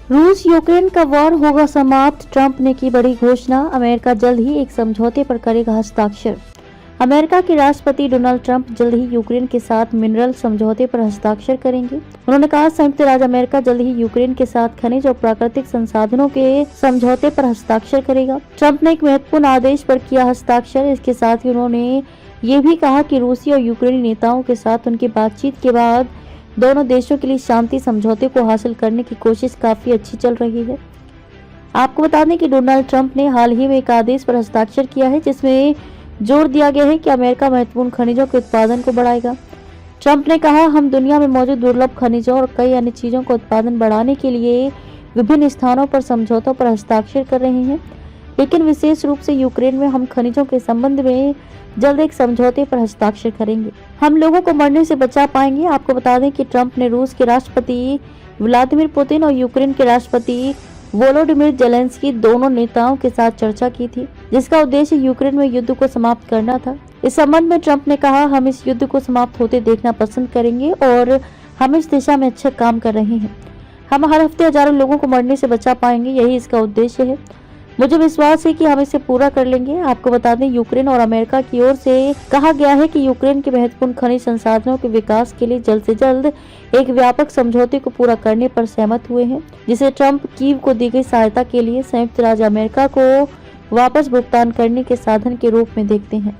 रूस यूक्रेन का वॉर होगा समाप्त, ट्रंप ने की बड़ी घोषणा। अमेरिका जल्द ही एक समझौते पर करेगा हस्ताक्षर। अमेरिका के राष्ट्रपति डोनाल्ड ट्रंप जल्द ही यूक्रेन के साथ मिनरल समझौते पर हस्ताक्षर करेंगे। उन्होंने कहा, संयुक्त राज्य अमेरिका जल्द ही यूक्रेन के साथ खनिज और प्राकृतिक संसाधनों के समझौते पर हस्ताक्षर करेगा। ट्रंप ने एक महत्वपूर्ण आदेश पर किया हस्ताक्षर। इसके साथ ही उन्होंने ये भी कहा कि रूसी और यूक्रेनी नेताओं के साथ उनकी बातचीत के बाद दोनों देशों के लिए शांति समझौते को हासिल करने की कोशिश काफी अच्छी चल रही है। आपको बता दें कि डोनाल्ड ट्रंप ने हाल ही में एक आदेश पर हस्ताक्षर किया है, जिसमें जोर दिया गया है कि अमेरिका महत्वपूर्ण खनिजों के उत्पादन को बढ़ाएगा। ट्रंप ने कहा, हम दुनिया में मौजूद दुर्लभ खनिजों और कई अन्य चीजों का उत्पादन बढ़ाने के लिए विभिन्न स्थानों पर समझौतों पर हस्ताक्षर कर रहे हैं, लेकिन विशेष रूप से यूक्रेन में हम खनिजों के संबंध में जल्द एक समझौते पर हस्ताक्षर करेंगे। हम लोगों को मरने से बचा पाएंगे। आपको बता दें कि ट्रंप ने रूस के राष्ट्रपति व्लादिमीर पुतिन और यूक्रेन के राष्ट्रपति वोलोडिमिर जेलेंस्की दोनों नेताओं के साथ चर्चा की थी, जिसका उद्देश्य यूक्रेन में युद्ध को समाप्त करना था। इस संबंध में ट्रंप ने कहा, हम इस युद्ध को समाप्त होते देखना पसंद करेंगे और हम इस दिशा में अच्छा काम कर रहे हैं। हम हर हफ्ते हजारों लोगों को मरने से बचा पाएंगे, यही इसका उद्देश्य है। मुझे विश्वास है कि हम इसे पूरा कर लेंगे। आपको बता दें, यूक्रेन और अमेरिका की ओर से कहा गया है कि यूक्रेन के महत्वपूर्ण खनिज संसाधनों के विकास के लिए जल्द से जल्द एक व्यापक समझौते को पूरा करने पर सहमत हुए हैं, जिसे ट्रंप कीव को दी गई सहायता के लिए संयुक्त राज्य अमेरिका को वापस भुगतान करने के साधन के रूप में देखते हैं।